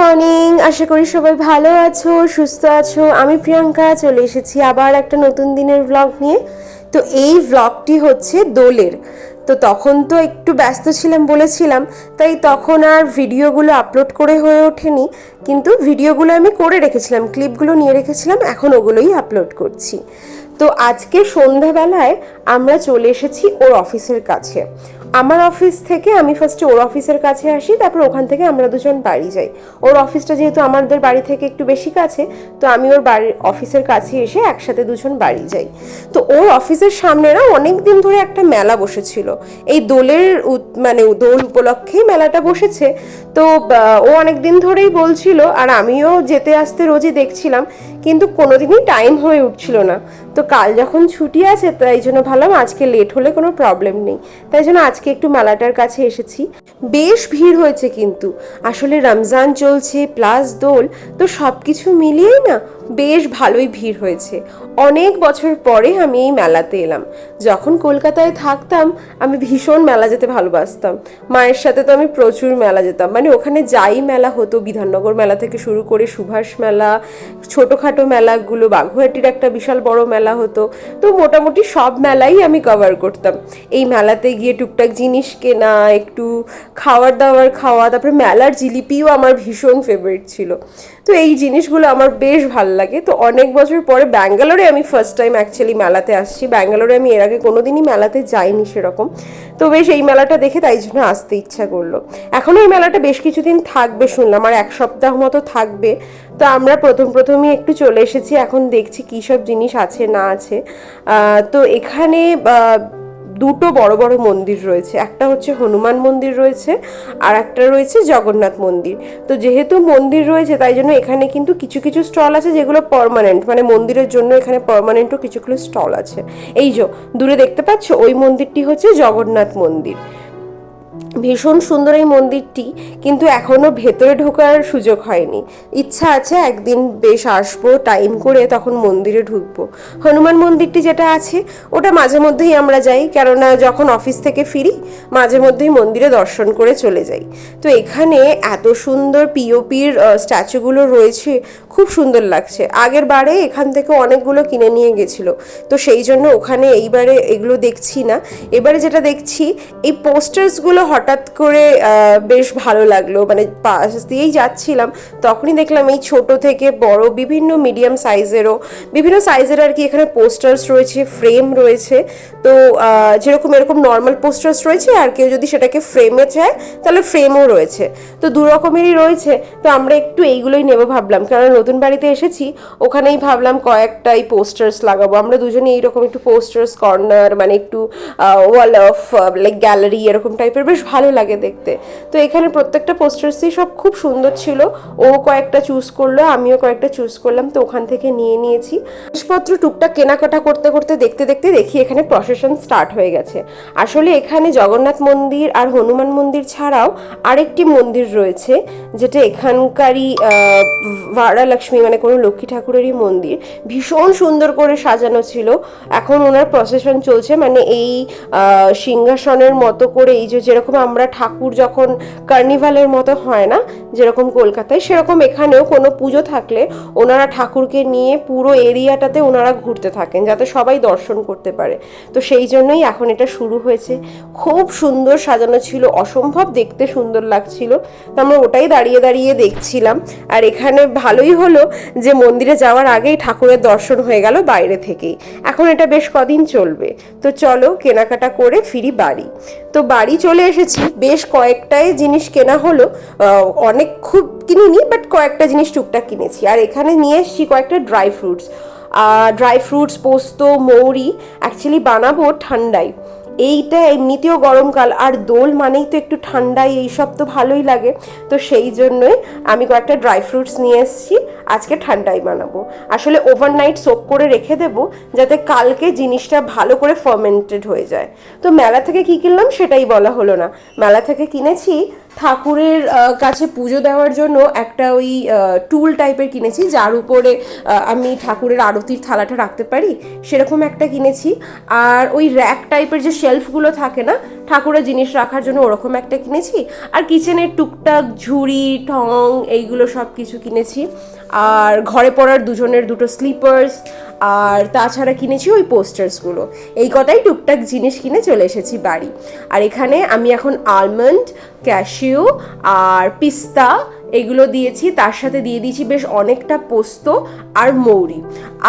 Morning, আশা করি সবাই ভালো আছো, সুস্থ আছো। আমি প্রিয়াঙ্কা চলে এসেছি আবার একটা নতুন দিনের ব্লগ নিয়ে। তো এই ব্লগটি হচ্ছে দোলের। তো তখন তো একটু ব্যস্ত ছিলাম বলেছিলাম, তাই তখন আর ভিডিওগুলো আপলোড করে হয়ে ওঠেনি, কিন্তু ভিডিওগুলো আমি করে রেখেছিলাম, ক্লিপগুলো নিয়ে রেখেছিলাম, এখন ওগুলোই আপলোড করছি। তো আজকে সন্ধ্যাবেলায় আমরা চলে এসেছি ওর অফিসের কাছে। আমার অফিস থেকে আমি ফার্স্টে ওর অফিসের কাছে আসি, তারপর ওখান থেকে আমরা দুজন বাড়ি যাই। ওর অফিসটা যেহেতু আমাদের বাড়ি থেকে একটু বেশি কাছে, তো আমি ওর বাড়ির অফিসের কাছে এসে একসাথে দুজন বাড়ি যাই। তো ওর অফিসের সামনে না অনেক দিন ধরে একটা মেলা বসেছিল, এই দোলের মানে দোল উপলক্ষেই মেলাটা বসেছে। তো ও অনেক দিন ধরেই বলছিল, আর আমিও যেতে আসতে রোজই দেখছিলাম, কিন্তু কোনোদিনই টাইম হয়ে উঠছিল না। তো কাল যখন ছুটি আছে, তাই জন্য ভাবলাম আজকে লেট হলে কোনো প্রবলেম নেই, তাই জন্য আজকে একটু মেলাটার কাছে এসেছি। বেশ ভিড় হয়েছে, কিন্তু আসলে রমজান চলছে প্লাস দোল, তো সব কিছু মিলিয়েই না বেশ ভালোই ভিড় হয়েছে। অনেক বছর পরে আমি এই মেলাতে এলাম। যখন কলকাতায় থাকতাম আমি ভীষণ মেলা যেতে ভালোবাসতাম। মায়ের সাথে তো আমি প্রচুর মেলা যেতাম, মানে ওখানে যাই মেলা হতো, বিধাননগর মেলা থেকে শুরু করে সুভাষ মেলা, ছোটোখাটো মেলাগুলো, বাগুইআটির একটা বিশাল বড় মেলা হতো, তো মোটামুটি সব মেলাই আমি কভার করতাম। এই মেলাতে গিয়ে টুকটাক জিনিস কেনা, একটু খাওয়ার দাওয়ার খাওয়া, তারপরে মেলার জিলিপিও আমার ভীষণ ফেভারিট ছিল। তো এই জিনিসগুলো আমার বেশ ভালো লাগে। তো অনেক বছর পরে ব্যাঙ্গালোরে আমি ফার্স্ট টাইম অ্যাকচুয়ালি মেলাতে আসছি। ব্যাঙ্গালোরে আমি এর আগে কোনোদিনই মেলাতে যাইনি সেরকম। তো বেশ এই মেলাটা দেখে তাই জন্য আসতে ইচ্ছা করলো। এখনও এই মেলাটা বেশ কিছুদিন থাকবে শুনলাম, আর এক সপ্তাহ মতো থাকবে। তো আমরা প্রথমেই একটু চলে এসেছি, এখন দেখছি কী সব জিনিস আছে না আছে। তো এখানে দুটো বড় বড় মন্দির রয়েছে, একটা হচ্ছে হনুমান মন্দির রয়েছে, আর একটা রয়েছে জগন্নাথ মন্দির। তো যেহেতু মন্দির রয়েছে তাই জন্য এখানে কিন্তু কিছু কিছু স্টল আছে যেগুলো পার্মানেন্ট, মানে মন্দিরের জন্য এখানে পার্মানেন্টও কিছুগুলো স্টল আছে। এই যে দূরে দেখতে পাচ্ছ, ওই মন্দিরটি হচ্ছে জগন্নাথ মন্দির। ভীষণ সুন্দর এই মন্দিরটি, কিন্তু এখনও ভেতরে ঢোকার সুযোগ হয়নি। ইচ্ছা আছে একদিন বেশ আসবো টাইম করে, তখন মন্দিরে ঢুকবো। হনুমান মন্দিরটি যেটা আছে ওটা মাঝে মধ্যেই আমরা যাই, কেননা যখন অফিস থেকে ফিরি মাঝে মধ্যেই মন্দিরে দর্শন করে চলে যাই। তো এখানে এত সুন্দর পিওপির স্ট্যাচুগুলো রয়েছে, খুব সুন্দর লাগছে। আগের বারে এখান থেকে অনেকগুলো কিনে নিয়ে গেছিলো, তো সেই জন্য ওখানে এইবারে এগুলো দেখছি না। এবারে যেটা দেখছি, এই পোস্টার্সগুলো হঠাৎ করে বেশ ভালো লাগলো, মানে পাশ দিয়েই যাচ্ছিলাম তখনই দেখলাম এই ছোট থেকে বড় বিভিন্ন মিডিয়াম সাইজেরও, বিভিন্ন সাইজের আর কি এখানে পোস্টার্স রয়েছে, ফ্রেম রয়েছে। তো যেরকম এরকম নর্মাল পোস্টার্স রয়েছে, আর কেউ যদি সেটাকে ফ্রেমে চায় তাহলে ফ্রেমও রয়েছে। তো দু রকমেরই রয়েছে। তো আমরা একটু এইগুলোই নেবো ভাবলাম, কারণ নতুন বাড়িতে এসেছি, ওখানেই ভাবলাম কয়েকটা এই পোস্টার্স লাগাবো। আমরা দুজনে এইরকম একটু পোস্টার্স কর্নার, মানে একটু ওয়াল অফ লাইক গ্যালারি এরকম টাইপের বেশ ভালো লাগে দেখতে। তো এখানে প্রত্যেকটা পোস্টার্সই সব খুব সুন্দর ছিল। ও কয়েকটা চুজ করলো, আমিও কয়েকটা চুজ করলাম, তো ওখান থেকে নিয়ে নিয়েছি। জিনিসপত্র টুকটাক কেনাকাটা করতে করতে দেখতে দেখতে দেখি এখানে প্রসেশন স্টার্ট হয়ে গেছে। আসলে এখানে জগন্নাথ মন্দির আর হনুমান মন্দির ছাড়াও আরেকটি মন্দির রয়েছে, যেটা এখানকারই ভাড়ালক্ষ্মী, মানে কোনো লক্ষ্মী ঠাকুরেরই মন্দির। ভীষণ সুন্দর করে সাজানো ছিল। এখন ওনার প্রসেশন চলছে, মানে এই সিংহাসনের মতো করে, এই যে যেরকম আমরা ঠাকুর যখন কার্নিভালের মতো হয় না যেরকম কলকাতায়, সেরকম এখানেও কোনো পুজো থাকলে ওনারা ঠাকুরকে নিয়ে পুরো এরিয়াটাতে ওনারা ঘুরতে থাকেন, যাতে সবাই দর্শন করতে পারে। তো সেই জন্যই এখন এটা শুরু হয়েছে। খুব সুন্দর সাজানো ছিল, অসম্ভব দেখতে সুন্দর লাগছিল। তো আমরা ওটাই দাঁড়িয়ে দাঁড়িয়ে দেখছিলাম। আর এখানে ভালোই হলো যে মন্দিরে যাওয়ার আগেই ঠাকুরের দর্শন হয়ে গেল বাইরে থেকেই। এখন এটা বেশ কদিন চলবে। তো চলো কেনাকাটা করে ফিরি বাড়ি। তো বাড়ি চলে এসেছি, বেশ কয়েকটাই জিনিস কেনা হলো, অনেক খুব কিনিনি, বাট কয়েকটা জিনিস টুকটাক কিনেছি। আর এখানে নিয়ে এসেছি কয়েকটা ড্রাই ফ্রুটস, পোস্ত, মৌরি। অ্যাকচুয়ালি বানাবো ঠান্ডায়, এইটা এমনিতেও গরমকাল, আর দোল মানেই তো একটু ঠান্ডায় এইসব তো ভালোই লাগে। তো সেই জন্যই আমি কয়েকটা ড্রাই ফ্রুটস নিয়ে এসেছি, আজকে ঠান্ডায় বানাবো। আসলে ওভারনাইট সোক করে রেখে দেবো, যাতে কালকে জিনিসটা ভালো করে ফার্মেন্টেড হয়ে যায়। তো মেলা থেকে কী কিনলাম সেটাই বলা হলো না। মেলা থেকে কিনেছি ঠাকুরের কাছে পুজো দেওয়ার জন্য একটা ওই টুল টাইপের কিনেছি, যার উপরে আমি ঠাকুরের আরতির থালাটা রাখতে পারি, সেরকম একটা কিনেছি। আর ওই র্যাক টাইপের যে শেলফগুলো থাকে না ঠাকুরের জিনিস রাখার জন্য, ওরকম একটা কিনেছি। আর কিচেনের টুকটাক ঝুড়ি ঠং এইগুলো সব কিছু কিনেছি। আর ঘরে পড়ার দুজনের দুটো স্লিপার্স, আর তাছাড়া কিনেছি ওই পোস্টার্সগুলো। এই কটাই টুকটাক জিনিস কিনে চলে এসেছি বাড়ি। আর এখানে আমি এখন আলমন্ড, ক্যাশিউ আর পিস্তা এগুলো দিয়েছি, তার সাথে দিয়ে দিয়েছি বেশ অনেকটা পোস্ত আর মৌরি।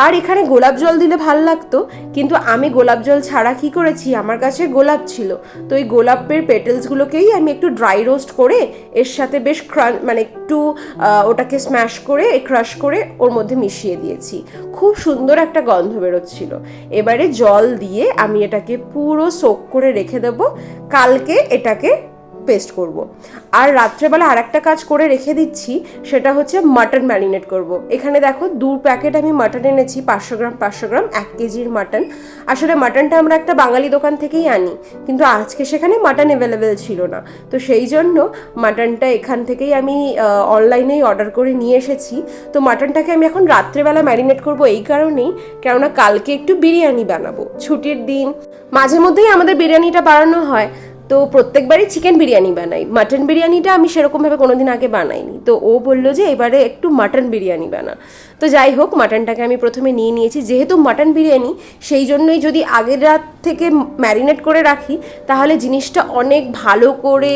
আর এখানে গোলাপ জল দিলে ভাল লাগতো, কিন্তু আমি গোলাপ জল ছাড়া কি করেছি, আমার কাছে গোলাপ ছিল, তো এই গোলাপের পেটেলসগুলোকেই আমি একটু ড্রাই রোস্ট করে এর সাথে বেশ মানে একটু ওটাকে স্ম্যাশ করে ক্রাশ করে ওর মধ্যে মিশিয়ে দিয়েছি। খুব সুন্দর একটা গন্ধ বেরোচ্ছিল। এবারে জল দিয়ে আমি এটাকে পুরো সোক করে রেখে দেবো, কালকে এটাকে পেস্ট করব। আর রাত্রেবেলা আর একটা কাজ করে রেখে দিচ্ছি, সেটা হচ্ছে মাটন ম্যারিনেট করব। এখানে দেখো 2 প্যাকেট আমি মাটন এনেছি, 500 গ্রাম 500 গ্রাম, 1 কেজির মাটন। আসলে মাটনটা আমরা একটা বাঙালি দোকান থেকেই আনি, কিন্তু আজকে সেখানে মাটন অ্যাভেলেবেল ছিল না, তো সেই জন্য মাটনটা এখান থেকেই আমি অনলাইনেই অর্ডার করে নিয়ে এসেছি। তো মাটনটাকে আমি এখন রাত্রেবেলা ম্যারিনেট করব এই কারণেই, কেননা কালকে একটু বিরিয়ানি বানাবো, ছুটির দিন, মাঝে মধ্যেই আমাদের বিরিয়ানিটা বানানো হয়। তো প্রত্যেকবারই চিকেন বিরিয়ানি বানাই, মাটন বিরিয়ানিটা আমি সেরকমভাবে কোনোদিন আগে বানাইনি। তো ও বললো যে এবারে একটু মাটন বিরিয়ানি বানা। তো যাই হোক, মাটনটাকে আমি প্রথমে নিয়ে নিয়েছি। যেহেতু মাটন বিরিয়ানি, সেই জন্যই যদি আগের রাত থেকে ম্যারিনেট করে রাখি, তাহলে জিনিসটা অনেক ভালো করে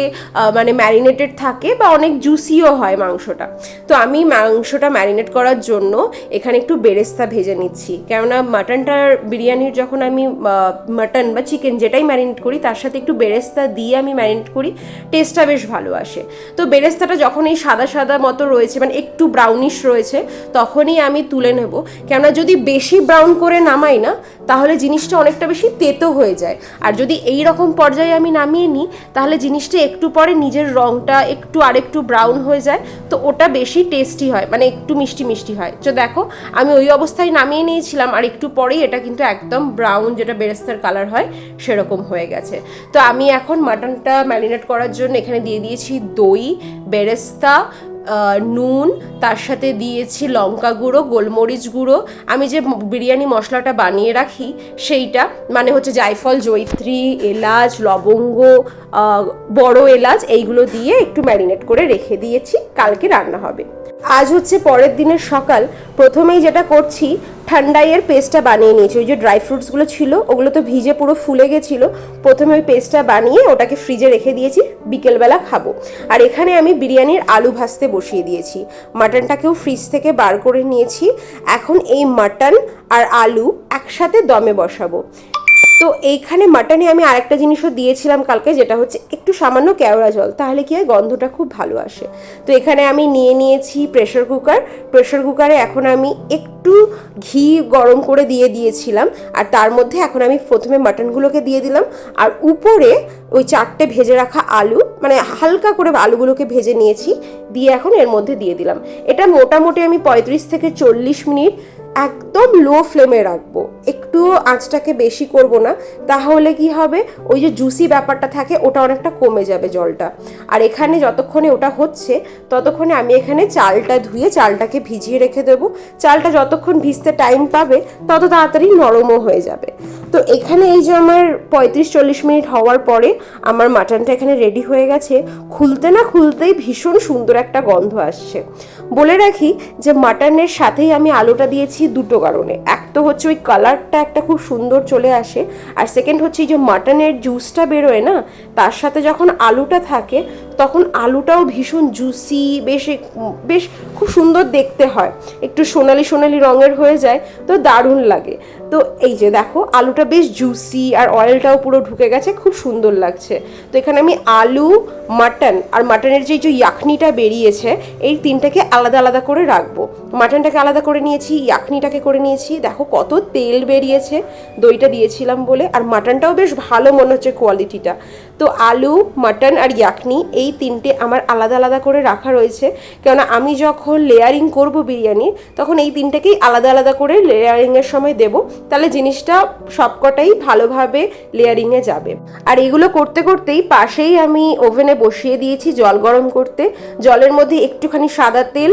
মানে ম্যারিনেটেড থাকে বা অনেক জুসিও হয় মাংসটা। তো আমি মাংসটা ম্যারিনেট করার জন্য এখানে একটু বেরেস্তা ভেজে নিচ্ছি, কেননা মাটনটার বিরিয়ানির যখন আমি মাটন বা চিকেন যেটাই ম্যারিনেট করি, তার সাথে একটু বেরেস্তা দিয়ে আমি ম্যারিনেট করি, টেস্টটা বেশ ভালো আসে। তো বেরেস্তাটা যখন এই সাদা সাদা মতো রয়েছে, মানে একটু ব্রাউনিশ রয়েছে, তখনই আমি তুলে নেব, কেননা যদি বেশি ব্রাউন করে নামাই না, তাহলে জিনিসটা অনেকটা বেশি তেতো হয়ে যায়। আর যদি এই রকম পর্যায়ে আমি নামিয়ে নিই, তাহলে জিনিসটা একটু পরে নিজের রঙটা একটু আরেকটু ব্রাউন হয়ে যায়, তো ওটা বেশি টেস্টি হয়, মানে একটু মিষ্টি মিষ্টি হয়। তো দেখো, আমি ওই অবস্থায় নামিয়ে নিয়েছিলাম, আর একটু পরেই এটা কিন্তু একদম ব্রাউন, যেটা বেরেস্তার কালার হয় সেরকম হয়ে গেছে। তো আমি এখন মাটনটা ম্যারিনেট করার জন্য এখানে দিয়ে দিয়েছি দই, বেরেস্তা, নুন, তার সাথে দিয়েছি লঙ্কা গুঁড়ো, গোলমরিচ গুঁড়ো, আমি যে বিরিয়ানি মশলাটা বানিয়ে রাখি সেইটা, মানে হচ্ছে জায়ফল, জয়িত্রী, এলাচ, লবঙ্গ, বড় এলাচ, এইগুলো দিয়ে একটু ম্যারিনেট করে রেখে দিয়েছি, কালকে রান্না হবে। আজ হচ্ছে পরের দিনের সকাল। প্রথমেই যেটা করছি, ঠান্ডাইয়ের পেস্টটা বানিয়ে নিয়েছি। ওই যে ড্রাই ফ্রুটসগুলো ছিল, ওগুলো তো ভিজে পুরো ফুলে গেছিলো। প্রথমে ওই পেস্টটা বানিয়ে ওটাকে ফ্রিজে রেখে দিয়েছি, বিকেলবেলা খাবো। আর এখানে আমি বিরিয়ানির আলু ভাজতে বসিয়ে দিয়েছি, মাটনটাকেও ফ্রিজ থেকে বার করে নিয়েছি। এখন এই মাটন আর আলু একসাথে দমে বসাবো। তো এইখানে মাটনে আমি আরেকটা জিনিসও দিয়েছিলাম কালকে, যেটা হচ্ছে একটু সামান্য কেওড়া জল, তাহলে কি হয়, গন্ধটা খুব ভালো আসে। তো এখানে আমি নিয়ে নিয়েছি প্রেশার কুকার। প্রেশার কুকারে এখন আমি একটু ঘি গরম করে দিয়ে দিয়েছিলাম, আর তার মধ্যে এখন আমি প্রথমে মাটনগুলোকে দিয়ে দিলাম, আর উপরে ওই 4টে ভেজে রাখা আলু, মানে হালকা করে আলুগুলোকে ভেজে নিয়েছি, দিয়ে এখন এর মধ্যে দিয়ে দিলাম। এটা মোটামুটি আমি 35 থেকে 40 মিনিট একদম লো ফ্লেমে রাখবো, একটু আঁচটাকে বেশি করব না, তাহলে কি হবে, ওই যে জুসি ব্যাপারটা থাকে ওটা অনেকটা কমে যাবে জলটা। আর এখানে যতক্ষণে ওটা হচ্ছে, ততক্ষণে আমি এখানে চালটা ধুয়ে চালটাকে ভিজিয়ে রেখে দেবো। চালটা যতক্ষণ ভিজতে টাইম পাবে, তত তাড়াতাড়ি নরমও হয়ে যাবে। তো এখানে এই যে আমার 35-40 মিনিট হওয়ার পরে আমার মাটনটা এখানে রেডি হয়ে গেছে। খুলতে না খুলতেই ভীষণ সুন্দর একটা গন্ধ আসছে। বলে রাখি যে মাটনের সাথেই আমি আলুটা দিয়েছি দুটো কারণে। এক তো হচ্ছে ওই কালারটা একটা খুব সুন্দর চলে আসে, আর সেকেন্ড হচ্ছে এই যে মাটনের জুসটা বেরোয় না, তার সাথে যখন আলুটা থাকে, তখন আলুটাও ভীষণ জুসি, বেশ খুব সুন্দর দেখতে হয়, একটু সোনালি সোনালি রঙের হয়ে যায়, তো দারুণ লাগে। তো এই যে দেখো, আলুটা বেশ জুসি, আর অয়েলটাও পুরো ঢুকে গেছে, খুব সুন্দর লাগছে। তো এখানে আমি আলু, মাটন আর মাটনের যে ইয়াখনিটা বেরিয়েছে, এই তিনটাকে আলাদা আলাদা করে রাখবো। মাটনটাকে আলাদা করে নিয়েছি, ইয়াখনিটাকে করে নিয়েছি, দেখো কত তেল বেরিয়েছে, দইটা দিয়েছিলাম বলে। আর মাটনটাও বেশ ভালো মনে হচ্ছে কোয়ালিটিটা। তো আলু, মাটন আর ইয়াখনি, এই এই তিনটে আমার আলাদা আলাদা করে রাখা রয়েছে, কেননা আমি যখন লেয়ারিং করব বিরিয়ানি তখন এই তিনটেকেই আলাদা আলাদা করে লেয়ারিংয়ের সময় দেব, তাহলে জিনিসটা সবকটাই ভালোভাবে লেয়ারিংয়ে যাবে। আর এগুলো করতে করতেই পাশেই আমি ওভেনে বসিয়ে দিয়েছি জল গরম করতে। জলের মধ্যে একটুখানি সাদা তেল,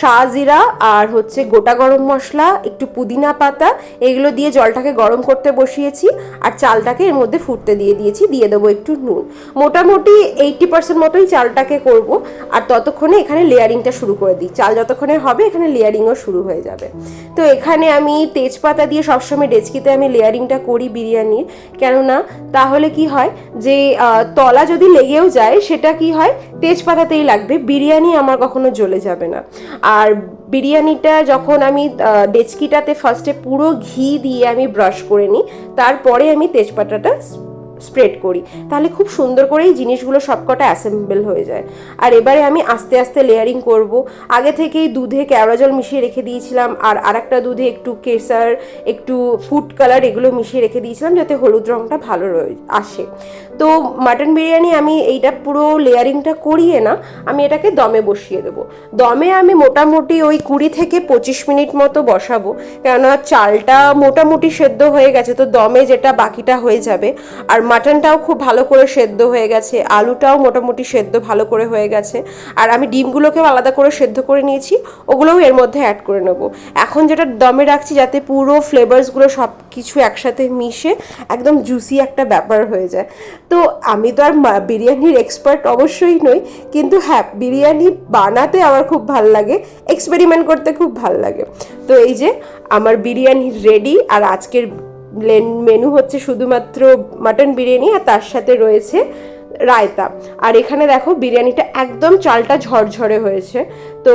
শাহজিরা আর হচ্ছে গোটা গরম মশলা, একটু পুদিনা পাতা, এগুলো দিয়ে জলটাকে গরম করতে বসিয়েছি। আর চালটাকে এর মধ্যে ফুটতে দিয়ে দিয়েছি, দিয়ে দেবো একটু নুন। মোটামুটি 80% মতোই চালটাকে করব। আর ততক্ষণে এখানে লেয়ারিংটা শুরু করে দিই। চাল যতক্ষণে হবে এখানে লেয়ারিংও শুরু হয়ে যাবে। তো এখানে আমি তেজপাতা দিয়ে সবসময় ডেচকিতে আমি লেয়ারিংটা করি বিরিয়ানির, কেননা তাহলে কি হয় যে তলা যদি লেগেও যায় সেটা কি হয় তেজপাতাতেই লাগবে, বিরিয়ানি আমার কখনো জ্বলে যাবে না। আর বিরিয়ানিটা যখন আমি ডেচকিটাতে ফার্স্টে পুরো ঘি দিয়ে আমি ব্রাশ করে নিই, তারপরে আমি তেজপাতাটা স্প্রেড করি, তাহলে খুব সুন্দর করে এই জিনিসগুলো সবকটা অ্যাসেম্বল হয়ে যায়। আর এবারে আমি আস্তে আস্তে লেয়ারিং করব। আগে থেকেই দুধে কেওড়া জল মিশিয়ে রেখে দিয়েছিলাম, আর আরেকটা দুধে একটু কেসার, একটু ফুড কালার এগুলো মিশিয়ে রেখে দিয়েছিলাম যাতে হলুদ রঙটা ভালো আসে। তো মাটন বিরিয়ানি আমি এইটা পুরো লেয়ারিংটা করিয়ে না, আমি এটাকে দমে বসিয়ে দেবো। দমে আমি মোটামুটি ওই 20 থেকে 25 মিনিট মতো বসাবো, কেননা চালটা মোটামুটি সেদ্ধ হয়ে গেছে, তো দমে যেটা বাকিটা হয়ে যাবে। আর মাটনটাও খুব ভালো করে সেদ্ধ হয়ে গেছে, আলুটাও মোটামুটি সেদ্ধ ভালো করে হয়ে গেছে। আর আমি ডিমগুলোকেও আলাদা করে সেদ্ধ করে নিয়েছি, ওগুলোও এর মধ্যে অ্যাড করে নেবো। এখন যেটা দমে রাখছি যাতে পুরো ফ্লেভারসগুলো সব কিছু একসাথে মিশে একদম জুসি একটা ব্যাপার হয়ে যায়। তো আমি তো আর বিরিয়ানির এক্সপার্ট অবশ্যই নই, কিন্তু হ্যাঁ বিরিয়ানি বানাতে আমার খুব ভাল লাগে, এক্সপেরিমেন্ট করতে খুব ভাল লাগে। তো এই যে আমার বিরিয়ানি রেডি। আর আজকের মেনু হচ্ছে শুধুমাত্র মাটন বিরিয়ানি, আর তার সাথে রয়েছে রায়তা। আর এখানে দেখো বিরিয়ানিটা একদম চালটা ঝরঝরে হয়েছে। তো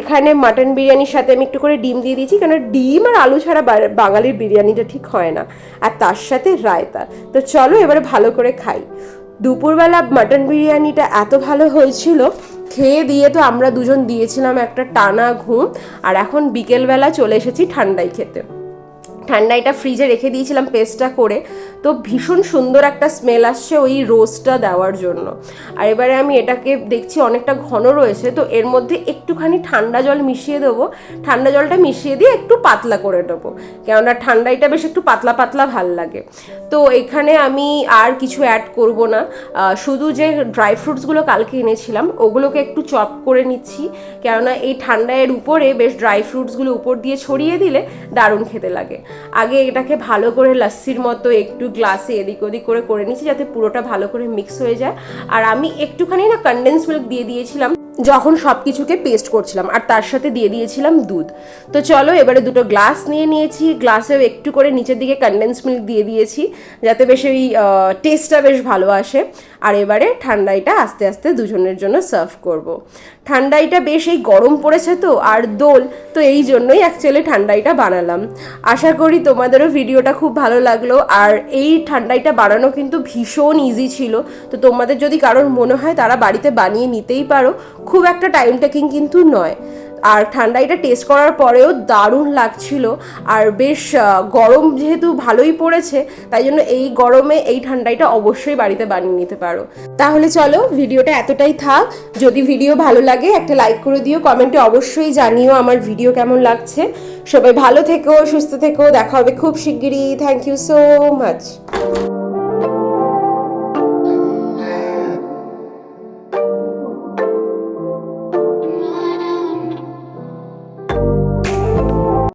এখানে মাটন বিরিয়ানির সাথে আমি একটু করে ডিম দিয়ে দিয়েছি, কারণ ডিম আর আলু ছাড়া বাঙালির বিরিয়ানিটা ঠিক হয় না। আর তার সাথে রায়তা। তো চলো এবারে ভালো করে খাই। দুপুরবেলা মাটন বিরিয়ানিটা এত ভালো হয়েছিল, খেয়ে দিয়ে তো আমরা দুজন দিয়েছিলাম একটা টানা ঘুম। আর এখন বিকেলবেলা চলে এসেছি ঠান্ডাই খেতে। ঠান্ডাইটা ফ্রিজে রেখে দিয়েছিলাম পেস্টটা করে, তো ভীষণ সুন্দর একটা স্মেল আসছে ওই রোস্টটা দেওয়ার জন্য। আর এবারে আমি এটাকে দেখছি অনেকটা ঘন রয়েছে, তো এর মধ্যে একটুখানি ঠান্ডা জল মিশিয়ে দেবো। ঠান্ডা জলটা মিশিয়ে দিয়ে একটু পাতলা করে দেবো, কেননা ঠান্ডাইটা বেশ একটু পাতলা পাতলা ভাল লাগে। তো এখানে আমি আর কিছু অ্যাড করব না, শুধু যে ড্রাই ফ্রুটসগুলো কালকে এনেছিলাম ওগুলোকে একটু চপ করে নিচ্ছি, কেননা এই ঠান্ডায়ের উপরে বেশ ড্রাই ফ্রুটসগুলো উপর দিয়ে ছড়িয়ে দিলে দারুণ খেতে লাগে। আগে এটাকে ভালো করে লাস্সির মতো একটু গ্লাসে এদিক ওদিক করে নিচ্ছি যাতে পুরোটা ভালো করে মিক্স হয়ে যায়। আর আমি একটুখানি না কনডেন্স মিল্ক দিয়ে দিয়েছিলাম যখন সব কিছুকে পেস্ট করছিলাম, আর তার সাথে দিয়ে দিয়েছিলাম দুধ। তো চলো এবারে দুটো গ্লাস নিয়ে নিয়েছি, গ্লাসেও একটু করে নিচের দিকে কনডেন্স মিল্ক দিয়ে দিয়েছি যাতে বেশ ওই টেস্টটা বেশ ভালো আসে। আর এবারে ঠান্ডাইটা আস্তে আস্তে দুজনের জন্য সার্ভ করব। ঠান্ডাইটা বেশ এই গরম পড়েছে তো, আর দোল, তো এই জন্যই অ্যাকচুয়ালি ঠান্ডাইটা বানালাম। আশা করি তোমাদেরও ভিডিওটা খুব ভালো লাগলো। আর এই ঠান্ডাইটা বানানো কিন্তু ভীষণ ইজি ছিল, তো তোমাদের যদি কারোর মনে হয় তারা বাড়িতে বানিয়ে নিতেই পারো, খুব একটা টাইম টেকিং কিন্তু নয়। আর ঠান্ডাইটা টেস্ট করার পরেও দারুণ লাগছিল। আর বেশ গরম যেহেতু ভালোই পড়েছে, তাই জন্য এই গরমে এই ঠান্ডাইটা অবশ্যই বাড়িতে বানিয়ে নিতে পারো। তাহলে চলো ভিডিওটা এতটাই থাক। যদি ভিডিও ভালো লাগে একটা লাইক করে দিও, কমেন্টে অবশ্যই জানিও আমার ভিডিও কেমন লাগছে। সবাই ভালো থেকো, সুস্থ থেকো, দেখা হবে খুব শিগগিরই। Thank you so much.